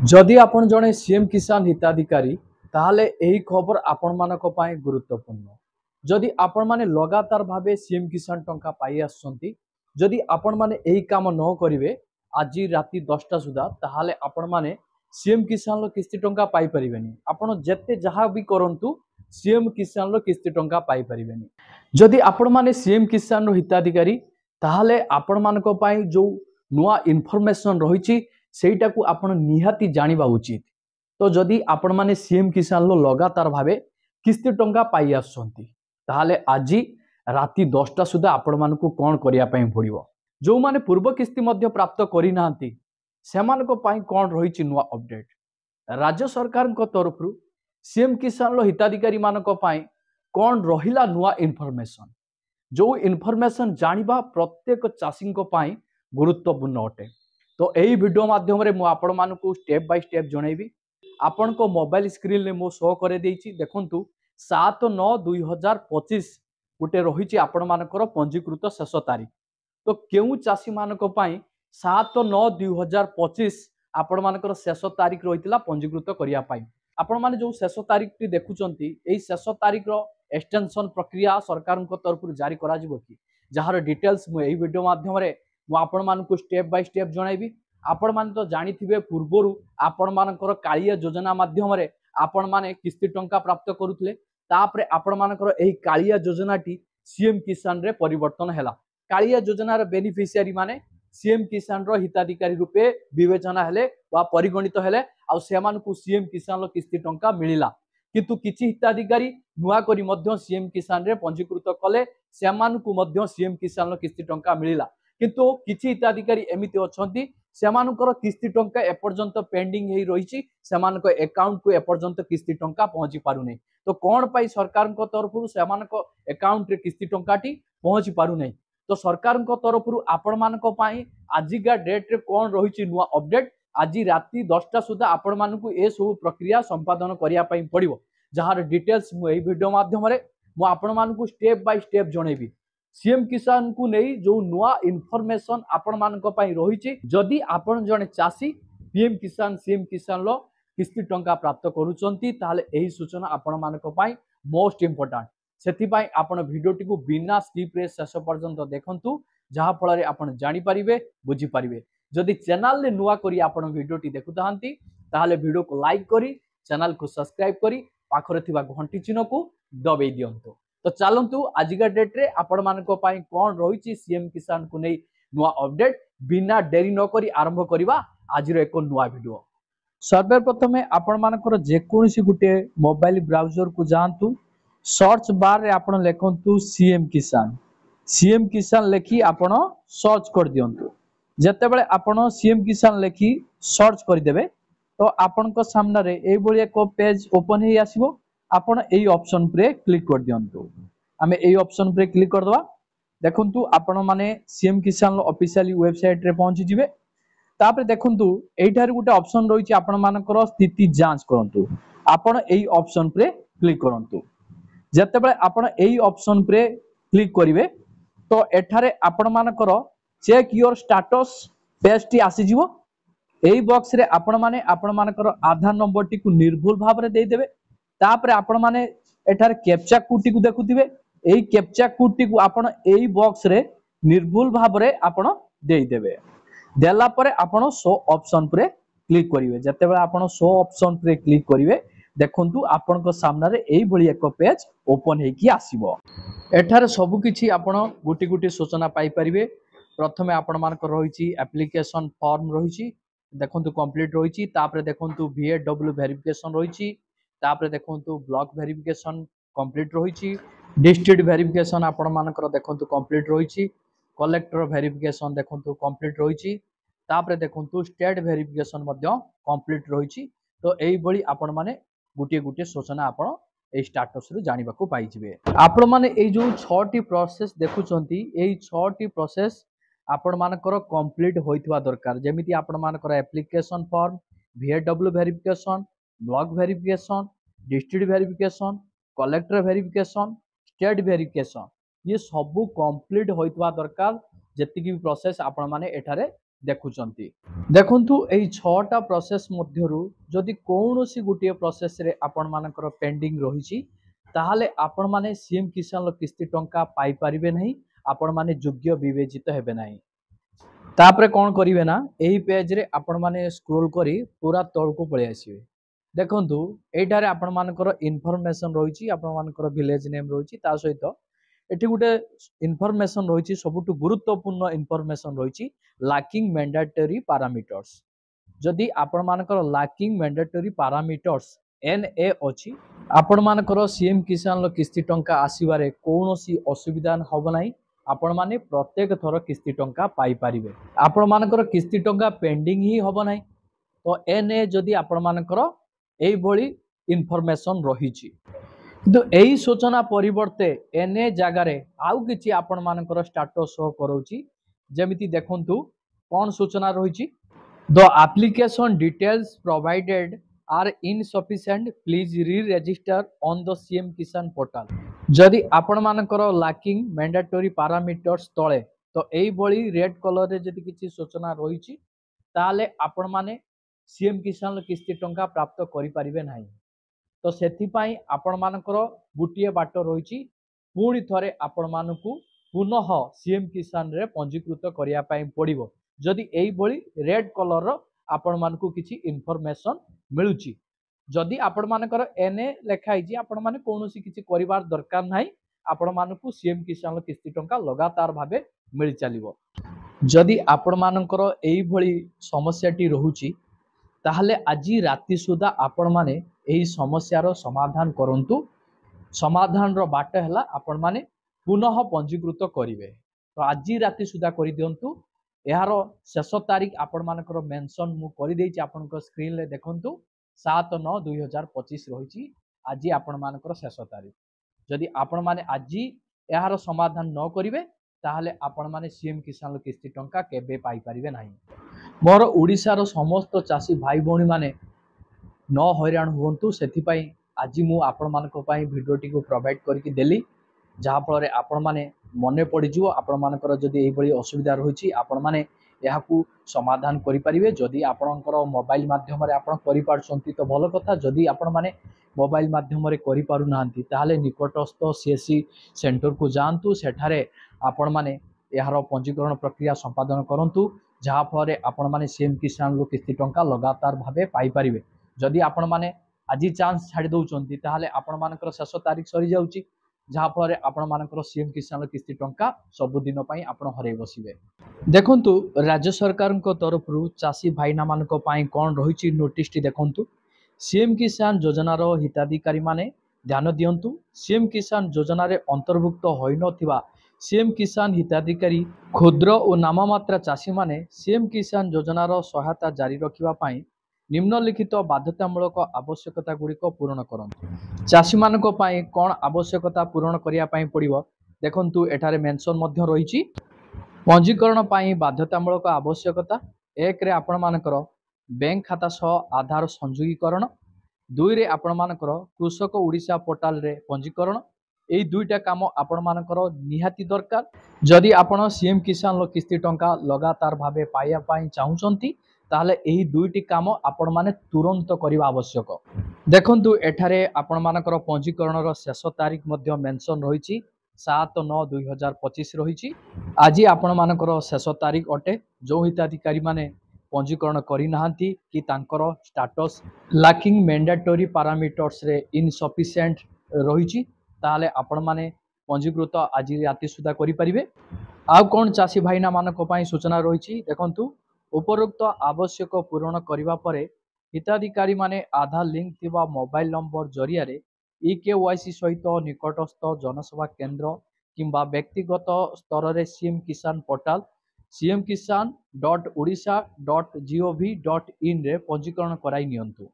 जदि आपण जड़े सीएम किसान हिताधिकारी ताहले एही खबर आपण मानक पई गुरुत्वपूर्ण। जदि आपण माने लगातार भावे सीएम किसान टंका पाई आछंती, जदि आपण माने एही काम न करिवे आज राति 10टा सुधा ताहले आपण माने सीएम किसान लो किस्ती टंका पाई परिबेनी। आपण जेते जहा भी करंतु सीएम किसान लो किस्ती टंका पाई परिबेनी। जदि आपण माने सीएम किसान रो हिताधिकारी ताहले आपण मानक पई जो नुआ इन्फॉर्मेशन रहिछि सेटा को आपण निहाती जानिबा उचित। तो जदि आपण माने सीएम किसान लो लगातार भावे किस्ती टंका पाई आछंती ताहले आज राति 10टा सुधा आपण मानकु कोन करिया पई पड़िबो। जो माने पूर्व किस्ती मध्य प्राप्त करि नांती सेमानको पई कोन रहिछि नुआ अपडेट। राज्य सरकार को तरफ रु सीएम किसान लो हिताधिकारी मानको पई कोन रहिला नुआ इन्फॉर्मेशन। जो इन्फॉर्मेशन जानिबा प्रत्येक चाषी को पई गुरुत्वपूर्ण अटे। तो यही वीडियो माध्यम रे मु आपण मानकु स्टेप बाय स्टेप जणैबी। आपण को मोबाइल स्क्रीन ले मो शो करे देइछि देखंतु 7/9/2025 गुटे रहिछि आपण मानकर पंजीकृत शेष तारीख। तो केउ चाषी मानक पई 7/9/2025 आपण मानकर शेष तारीख रहितला पंजीकृत करिया पई। आपण माने जो शेष तारीख टी देखुचंती एई शेष तारीख रो एक्सटेंशन प्रक्रिया सरकार को तरफ जारी करा जिवो कि जहार डिटेल्स मु एई वीडियो माध्यम रे मु आपण मानकु स्टेप बाय स्टेप जणाइबी। आपण मान तो जानिथिबे पूर्वरु आपण मानकर कालिया योजना माध्यम रे आपण माने किस्ती टंका प्राप्त करुथले। तापरे आपण मानकर एही कालिया योजना टी सीएम किसान रे परिवर्तन हैला। कालिया योजना रे बेनिफिशियरी माने सीएम किसान रो हिताधिकारी रूपे विवेचना हेले वा परिगणित हेले आ सेमानकु सीएम किसान लो किस्ती टंका मिलिला। किंतु किछि हिताधिकारी नुआ करी मध्य सीएम किसान रे पंजीकृत कले सेमानकु मध्य सीएम किसान लो किस्ती टंका मिलिला। किंतु किछि हिताधिकारी एमिति अछंती सेमानकर किस्ती टंका एपर्यंत पेंडिंग हेई रहिछि, सेमानक अकाउंट को एपर्यंत किस्ती टंका पहुंची पारु नै। तो कोन पाई सरकार को तरफ रु सेमानक अकाउंट रे किस्ती टंकाटी पहुंची पारु नै। तो सरकार को तरफ रु आपण मानक पाई आजिका डेट रे कोन रहिछि नुआ अपडेट आज राति 10टा सुधा आपण मानकु ए सब प्रक्रिया संपादन करिया पाई पड़िबो। जहार डिटेल्स मु एई वीडियो माध्यम रे मु आपण मानकु स्टेप बाय स्टेप जणैबी। सीएम किसान को नहीं जो नुआ इन्फॉर्मेशन आपण मानक पई रहिछि। जदि आपण जने चासी पीएम किसान सीएम किसान लो किस्ती टंका प्राप्त करूचंती ताहले एही सूचना आपण मानक पई मोस्ट इंपोर्टेंट। सेति पई आपण वीडियोटी को बिना स्किप रे शेष पर्यंत देखंतु जहा फल रे आपण जानि परिबे बुझी परिबे। जदि चैनल ले नुआ करी आपण वीडियोटी देखुतांती ताहले वीडियो को लाइक करी चैनल को सब्सक्राइब करी पाखरे थिबा घंटी चिन्ह को दबेई दियंतु। तो चलतु आजिका डेट रे आपण मानक पई कोन रहिछि सीएम किसान को नै नुआ अपडेट। बिना देरी न करी आरंभ करिबा आजिर एक नुआ वीडियो। सर्वप्रथमे आपण मानकर जे कोनसी गुटे मोबाइल ब्राउजर को जानतु। सर्च बार रे आपण लेखंतु सीएम किसान लेखी आपण सर्च कर दियंतु। जते बेले आपण सीएम किसान लेखी सर्च कर देबे तो आपण को सामने रे एई बोली एक पेज ओपन हे आसीबो। आपण एई ऑप्शन पे क्लिक कर दियंतु। आमे एई ऑप्शन पे क्लिक कर दवा। देखंतु आपण माने सीएम किसान ऑफिशियल वेबसाइट रे पहुंची जिवे। तापर देखंतु एइठार गुटे ऑप्शन रहिछि आपण मानकर स्थिति जांच करंतु। आपण एई ऑप्शन पे क्लिक करंतु। जते बेले आपण एई ऑप्शन पे क्लिक करिवे तो एठारे आपण मानकर चेक योर स्टेटस पेज टी आसी जिवो। एई बॉक्स रे आपण माने आपण मानकर आधार नंबर टी को निर्भुल भाव रे दे देबे। तापर आपण माने एठार कैप्चा कोड टी को देखुथिबे। एई कैप्चा कोड टी को आपण एई बॉक्स रे निर्भुल भाव रे आपण देई देबे। देला परे आपण शो ऑप्शन पे क्लिक करिवे। जते बेला आपण शो ऑप्शन पे क्लिक करिवे देखंतु आपण को सामने रे एई भली एक पेज ओपन हे की आसीबो। एठार सब किछि आपण गुटी गुटी सूचना पाई परिवे। प्रथमे आपण मानकर रहिछि एप्लीकेशन फॉर्म रहिछि देखंतु कंप्लीट रहिछि। तापर देखंतु VAW वेरिफिकेशन रहिछि। तापर देखंतु ब्लॉक वेरिफिकेशन कंप्लीट रहिछि। डिस्ट्रिक्ट वेरिफिकेशन आपण मानकर देखंतु कंप्लीट रहिछि। कलेक्टर वेरिफिकेशन देखंतु कंप्लीट रहिछि। तापर देखंतु स्टेट वेरिफिकेशन मध्य कंप्लीट रहिछि। तो एई बळी आपण माने गुटी गुटी सूचना आपण ए स्टेटस रे जानिबा को पाइ जिवे। आपण माने एई जो 6 टी प्रोसेस देखुचंती एई 6 टी प्रोसेस आपण मानकर कंप्लीट होइतवा दरकार। जेमिति आपण मानकर application form VAW verification block verification district verification collector verification state verification ये सब कंप्लीट होइतवा दरकार। जेतिकी भी प्रोसेस आपण माने एठारे ଦେଖୁଛନ୍ତି। ଦେଖନ୍ତୁ ଏଇ 6ଟା ପ୍ରୋସେସ ମଧ୍ୟରୁ ଯଦି କୌଣସି ଗୋଟିଏ ପ୍ରୋସେସରେ ଆପଣମାନଙ୍କର ପେଣ୍ଡିଂ ରହିଛି ତାହେଲେ ଆପଣମାନେ ସିଏମ୍ କିଷାନର କିସ୍ତି ଟଙ୍କା ପାଇପାରିବେ ନାହିଁ, ଆପଣମାନେ ଯୋଗ୍ୟ ବିବେଚିତ ହେବେ ନାହିଁ। ତାପରେ କ'ଣ କରିବେ ନା ଏହି ପେଜରେ ଆପଣମାନେ ସ୍କ୍ରୋଲ କରି ପୁରା ତଳକୁ ପଳେଇ ଆସିବେ। ଦେଖନ୍ତୁ ଏଇଟାରେ ଆପଣମାନଙ୍କର ଇନଫର୍ମେସନ ରହିଛି, ଆପଣମାନଙ୍କର ଭିଲେଜ ନେମ୍ ରହିଛି, ତା ସହିତ ଏଠି ଗୋଟେ ଇନଫର୍ମେସନ ରହିଛି, ସବୁଠୁ ଗୁରୁତ୍ୱପୂର୍ଣ୍ଣ ଇନଫର୍ମେସନ ରହିଛି ଲାକିଂ ମ୍ୟାଣ୍ଡାଟୋରୀ ପାରାମିଟର୍ସ। ଯଦି ଆପଣମାନଙ୍କର ଲାକିଂ ମ୍ୟାଣ୍ଡାଟୋରୀ ପାରାମିଟର୍ସ NA ଅଛି, ଆପଣମାନଙ୍କର ସିଏମ୍ କିଷାନର କିସ୍ତି ଟଙ୍କା ଆସିବାରେ କୌଣସି ଅସୁବିଧା ହେବ ନାହିଁ, ଆପଣମାନେ ପ୍ରତ୍ୟେକ ଥର କିସ୍ତି ଟଙ୍କା ପାଇପାରିବେ, ଆପଣମାନଙ୍କର କିସ୍ତି ଟଙ୍କା ପେଣ୍ଡିଂ ହିଁ ହେବ ନାହିଁ। ତ NA ଯଦି ଆପଣମାନଙ୍କର এইଭଳି ইনফরমেশন রয়েছে, কিন্তু এই সূচনা পরিবর্তে NA জায়গায় আউ কিছু আপনার স্টাটস শো করছি, যেমিতি দেখন্তু কোন সূচনা রয়েছে, the application details provided are insufficient, please re-register on the CM Kisan portal। जदि आपणमानकर lacking mandatory parameters तले तो एई भली रेड कलर रे जदि किछि सूचना रहिछि ताले आपण माने सीएम किसान किस्ती टंका प्राप्त करि परिबे नाही। तो सेथि पई आपण मानकर गुटिए बाट रहिछि, पुणी थरे आपण मानकु पुनः सीएम किसान रे पंजीकृत करिया पई पड़िबो जदि एई भली रेड कलर रो आपण मानकु किछि इन्फॉर्मेशन मिलुछि। जदि आपण मानकर एनए लेखाई जे आपण माने कोनोसी किछि करिवार दरकार नाही, आपण मानकु सीएम किसान किस्ती टंका लगातार भाबे मिल चलिबो। जदि आपण मानकर एई भली समस्याटी रहुछि ताहले आजि राति सुधा आपण माने एई समस्यार समाधान करंतु। समाधान रो बाट हला आपण माने पुनः पंजीकृत करिवे, तो आजि राति सुधा करि दियंतु। यार शेष तारीख आपण मानकर मेंशन मु करि देछि, आपनकर स्क्रीन ले देखंतु 7/9/2025 रहिछि। आजि आपण मानकर शेष तारीख, जदि आपण माने आजि यार समाधान न करिवे ताहले आपण माने सीएम किसान किस्ती टंका केबे पाई परिवे नाही। मोर ओडिशार समस्त चाषी भाई भौणी माने न हैरान हुंतु, सेथि पई आजि मु आपण मानक पई भिडियोटी को प्रोवाइड करके देली, जहाँ फल आपण माने मने पड़ीजो आपण मानकर जदि एई भली असुविधा रहिछि आपण माने याकू समाधान करि परिवे। जदि आपणकर मोबाइल माध्यम रे आपण करि पारछंती तो भलो कथा, जदि आपण माने मोबाइल माध्यम रे करि पारु नाहंती ताहले निकटस्थ सीएससी सेंटर को जांतु, सेठारे आपण माने यार पंजीकरण प्रक्रिया संपादन करंतु, जहाँ फल आपण माने सीएम किसान किस्ती टंका लगातार भाबे पाई परिवे। जदि आपण माने आजि चांस छाड़ी दउचंती ताहले आपण मानकर शेष तारीख सरी जाउची, जहाँ फल आपण मानकर सीएम किसान किस्ती टंका सबुदिन पई आपण हरै बसिबे। देखंतु राज्य सरकार तरफ चाषी भाईना मानक पई कोन रहिछि नोटिसटी देखंतु। सीएम किसान योजनार हिताधिकारी माने ध्यान दियंतु, सीएम किसान योजना रे अंतर्भुक्त होई नथिबा सीएम किसान हिताधिकारी क्षुद्र और नाममात्रा चाषी माने सीएम किसान योजनार सहायता जारी रखिबा पई निम्नलिखित बाध्यतामूलक आवश्यकता गुड़िक पूरण करंतु। चाषी मानक पई कोन आवश्यकता पूरण करिया पई पड़िबो देखंतु, एठारे मेंशन मध्य रहिछि। पंजीकरण पई बाध्यतामूलक आवश्यकता 1 रे आपण मानकर बैंक खाता सह आधार संयोगीकरण, 2 रे आपण मानकर कृषक ओडिशा पोर्टाल रे पंजीकरण। एई दुईटा काम आपण मानकर निहाती दरकार जदि आपण सीएम किसान किस्ती टंका लगातार भाबे पाइया पई चाहुचंती, ताहले एही दुईटी काम आपण माने तुरंत करिबा आवश्यक। देखंतु एठारे आपण मानकर पंजीकरणर शेष तारीख मध्य मेंशन रहिछि 7/9/2025 रहिछि। आज आपण मानकर शेष तारीख अटे। जो हिताधिकारी माने पंजीकरण करि नाहंती कि तांकर स्टेटस लैकिंग मैंडेटरी पैरामीटर्स रे इनसफिशिएंट रहिछि ताहले आपण माने पंजीकृत आज राति सुधा करि परिबे। आ कोन चाषी भाईना मानक पई सूचना रहिछि देखंतु, उपरोक्त आवश्यक पूरण करिबा परे हिताधिकारी माने आधार लिंक थिबा मोबाइल नंबर जरिया रे EKYC सहित निकटस्थ जनसेवा केंद्र किंबा व्यक्तिगत स्तर रे सीएम किसान पोर्टाल cmkisan.odisha.gov.in रे पंजीकरण कराई नियंतु।